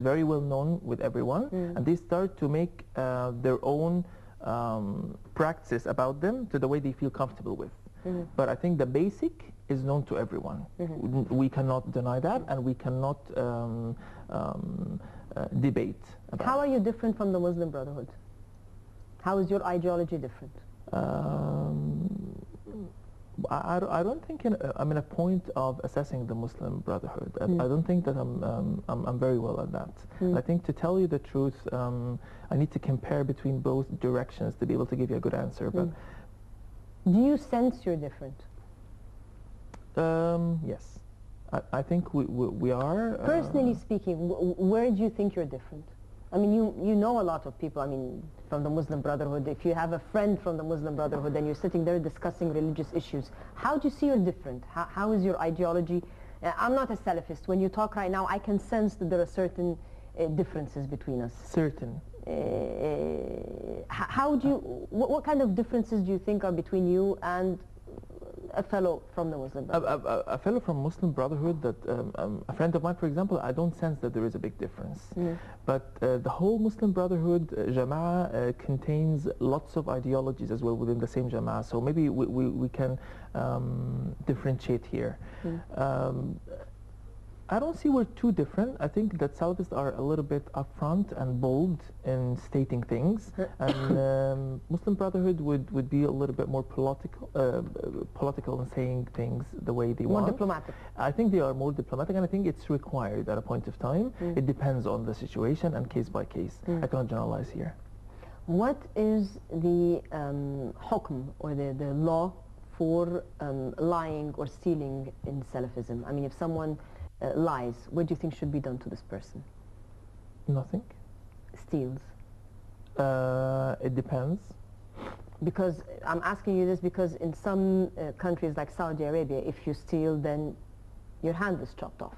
very well known with everyone, and they start to make their own practice about them to the way they feel comfortable with. But I think the basic is known to everyone. We cannot deny that, and we cannot debate about How are you different from the Muslim Brotherhood? How is your ideology different? I don't think I'm in a point of assessing the Muslim Brotherhood. I don't think that I'm very well at that. I think, to tell you the truth, I need to compare between both directions to be able to give you a good answer. But do you sense you're different? Yes, I think we are. Personally speaking, where do you think you're different? I mean, you know a lot of people, I mean, from the Muslim Brotherhood. If you have a friend from the Muslim Brotherhood and you're sitting there discussing religious issues, how do you see you're different? How is your ideology? I'm not a Salafist. When you talk right now, I can sense that there are certain differences between us. Certain. How do you, what kind of differences do you think are between you and a fellow from the Muslim Brotherhood? A fellow from Muslim Brotherhood, that a friend of mine, for example, I don't sense that there is a big difference. But the whole Muslim Brotherhood, Jama'ah, contains lots of ideologies as well within the same Jama'ah. So maybe we can differentiate here. I don't see we're too different. I think that Salafists are a little bit upfront and bold in stating things, and Muslim Brotherhood would be a little bit more political in saying things the way they want. More diplomatic. I think they are more diplomatic, and I think it's required at a point of time. It depends on the situation and case by case. I cannot generalize here. What is the hukm, or the law for lying or stealing in Salafism? I mean, if someone lies, what do you think should be done to this person? Nothing. Steals? It depends. Because I'm asking you this because in some countries like Saudi Arabia, if you steal, then your hand is chopped off.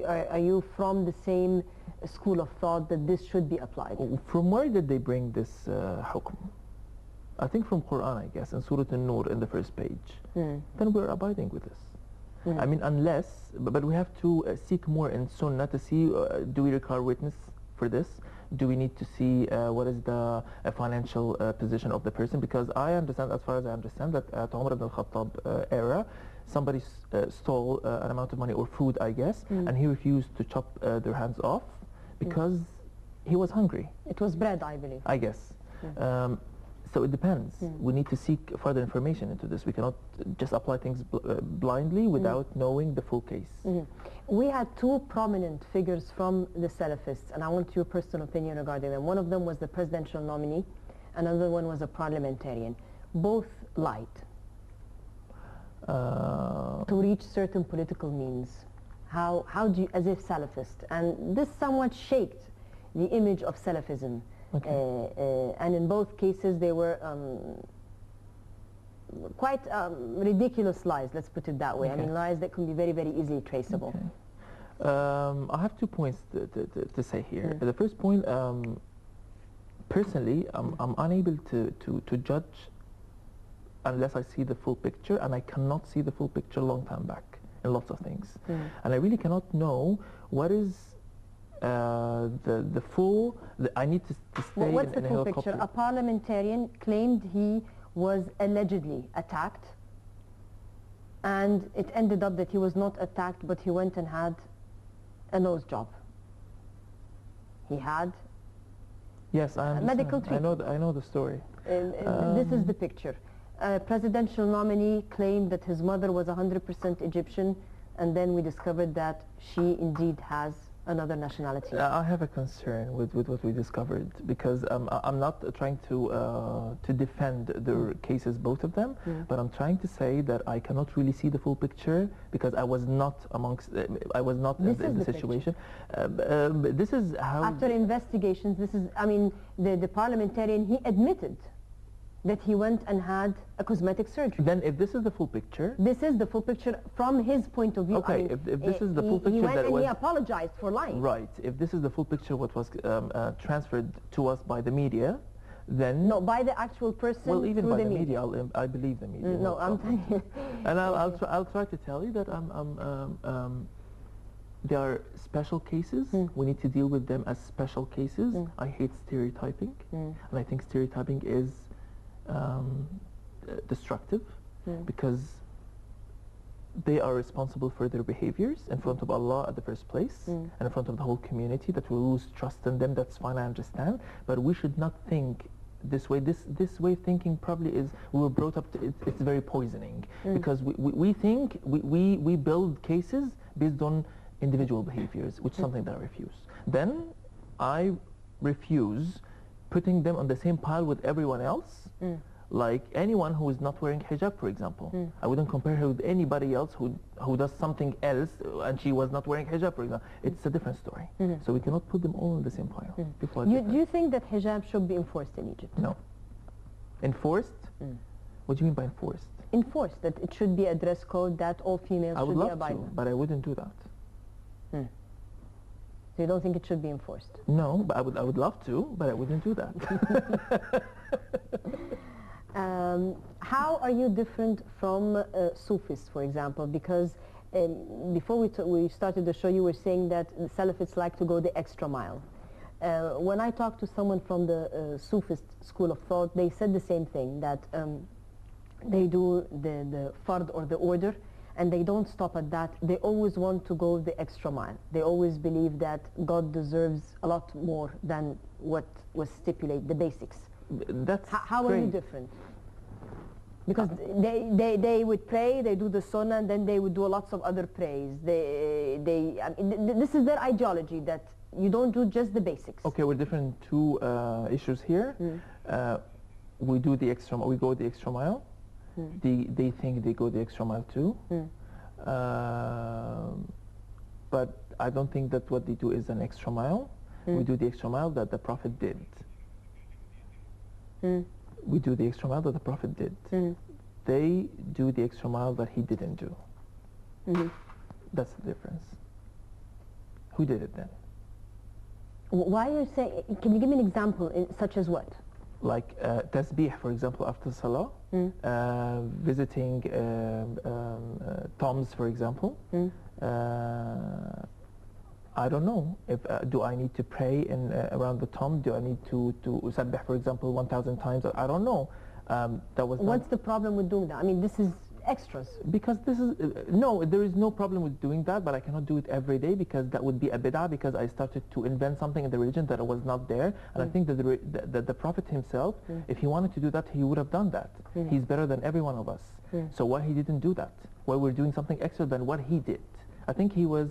Are you from the same school of thought that this should be applied? From where did they bring this hukm? I think from Quran, I guess, in Surah An-Nur in the first page. Then we're abiding with this. I mean, unless, but we have to seek more in Sunnah to see, do we require witness for this? Do we need to see what is the financial position of the person? Because I understand, as far as I understand, that at Umar ibn al-Khattab era, somebody stole an amount of money or food, I guess, and he refused to chop their hands off because he was hungry. It was bread, I believe. I guess. So it depends. We need to seek further information into this. We cannot just apply things blindly without knowing the full case. We had two prominent figures from the Salafists, and I want your personal opinion regarding them. One of them was the presidential nominee, another one was a parliamentarian. Both lied to reach certain political means. How do you, as a Salafist, and this somewhat shaped the image of Salafism. And in both cases they were quite ridiculous lies, let's put it that way. I mean, lies that can be very, very easily traceable. I have 2 points to say here. The first point, personally, I'm unable to judge unless I see the full picture, and I cannot see the full picture a long time back in lots of things. And I really cannot know what is the full, I need to stay what's in the a full helicopter. picture? A parliamentarian claimed he was allegedly attacked, and it ended up that he was not attacked, but he went and had a nose job. He had medical treatment. I know the story. This is the picture. A presidential nominee claimed that his mother was 100% Egyptian, and then we discovered that she indeed has another nationality. I have a concern with what we discovered, because I'm not trying to defend their cases, both of them, but I'm trying to say that I cannot really see the full picture because I was not amongst, I was not in the situation. This is how... After investigations, this is, I mean, the parliamentarian, he admitted that he went and had a cosmetic surgery. Then if this is the full picture... This is the full picture from his point of view. Okay, I mean, if this is the full picture, he went that and was... he apologized for lying. Right. If this is the full picture, what was transferred to us by the media, then... No, by the actual person. Well, even through by the media, I believe the media. No, I'm telling you. And I'll try to tell you that They are special cases. We need to deal with them as special cases. I hate stereotyping, and I think stereotyping is destructive because they are responsible for their behaviors in front of Allah at the first place and in front of the whole community, that we lose trust in them. That's fine, I understand, but we should not think this way. This way of thinking probably is, we were brought up to, it's very poisoning, because we think we build cases based on individual behaviors, which is something that I refuse. Then I refuse putting them on the same pile with everyone else, like anyone who is not wearing hijab, for example. I wouldn't compare her with anybody else who does something else and she was not wearing hijab, for example. It's a different story. So we cannot put them all in the same pile. Do you think that hijab should be enforced in Egypt? No. Enforced? What do you mean by enforced? Enforced, that it should be a dress code that all females should be abiding. I would love to, but I wouldn't do that. So you don't think it should be enforced? No, but I would love to, but I wouldn't do that. How are you different from Sufis, for example? Because before we started the show, you were saying that the Salafists like to go the extra mile. When I talked to someone from the Sufist school of thought, they said the same thing, that they do the fard, or the order, and they don't stop at that. They always want to go the extra mile. They always believe that God deserves a lot more than what was stipulated, the basics. That's how are you different? Because they would pray, they do the sunnah, and then they would do lots of other praise. I mean, this is their ideology, that you don't do just the basics. Okay, we're different two issues here. We do the extra, we go the extra mile. They think they go the extra mile too. But I don't think that what they do is an extra mile. We do the extra mile that the Prophet did. We do the extra mile that the Prophet did. They do the extra mile that he didn't do. That's the difference. Who did it then? Why are you saying, can you give me an example, such as what? Like tasbih, for example, after salah, visiting tombs, for example. I don't know if do I need to pray in around the tomb? Do I need to sabbih, for example, 1,000 times? I don't know. That was. What's the problem with doing that? I mean, this is extras. Because this is no, there is no problem with doing that, but I cannot do it every day, because that would be a bid'ah, because I started to invent something in the religion that was not there. And I think that the Prophet himself, if he wanted to do that, he would have done that. He's better than every one of us. So why he didn't do that? Why we're doing something extra than what he did? I think he was.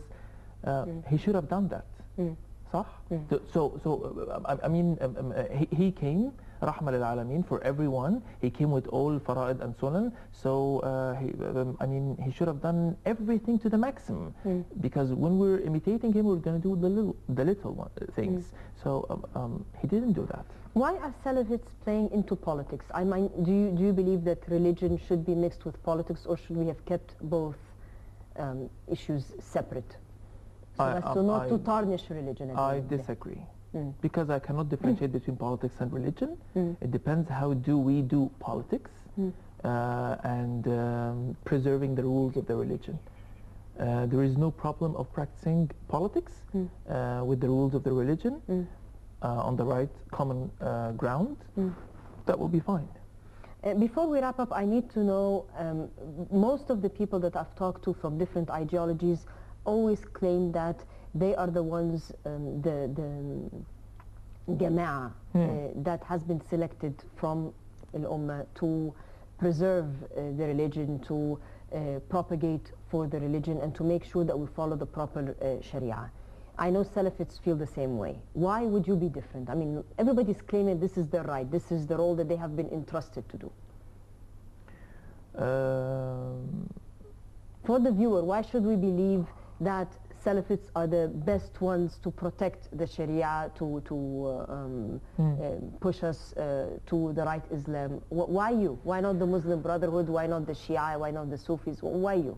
He should have done that. صح? I mean, he came rahma lil alameen for everyone. He came with all fara'id and sunan. So I mean, he should have done everything to the maximum. Because when we're imitating him, we're going to do the little things. So he didn't do that. Why are Salafists playing into politics? I mean, do you believe that religion should be mixed with politics, or should we have kept both issues separate? So as to not to tarnish religion. I disagree. Because I cannot differentiate between politics and religion. It depends how do we do politics and preserving the rules of the religion. There is no problem of practicing politics with the rules of the religion on the right common ground. That will be fine. Before we wrap up, I need to know, most of the people that I've talked to from different ideologies always claim that they are the ones, the jama'ah that has been selected from al-Ummah to preserve the religion, to propagate for the religion, and to make sure that we follow the proper sharia. I know Salafists feel the same way. Why would you be different? I mean, everybody's claiming this is their right, this is the role that they have been entrusted to do. For the viewer, why should we believe that Salafists are the best ones to protect the Sharia, to push us to the right Islam? Why you? Why not the Muslim Brotherhood? Why not the Shia? Why not the Sufis? Why you?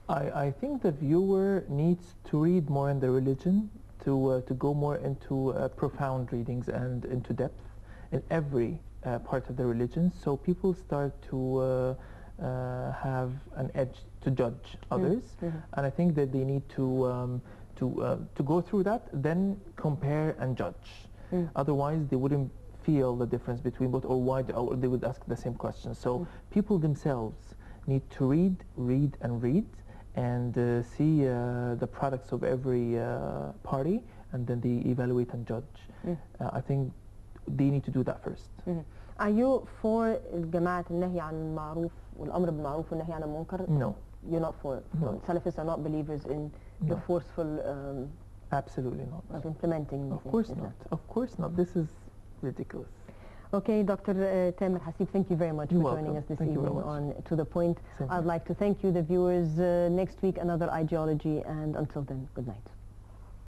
I think the viewer needs to read more in the religion, to go more into profound readings and into depth in every part of the religion, so people start to have an edge to judge others. And I think that they need to to go through that, then compare and judge. Otherwise, they wouldn't feel the difference between both, or they would ask the same question. So people themselves need to read, and see the products of every party, and then they evaluate and judge. I think they need to do that first. Are you for جماعة النهي عن المعروف والأمر بالمعروف والنهي عن المنكر? No. You're not for it? No. Salafists are not believers in the forceful absolutely not. of implementing. Of course not. Of course not. This is ridiculous. Okay, Dr. Tamer Hassib, thank you very much for joining us this evening on To The Point. I'd like to thank you, the viewers. Next week, another ideology, and until then, good night.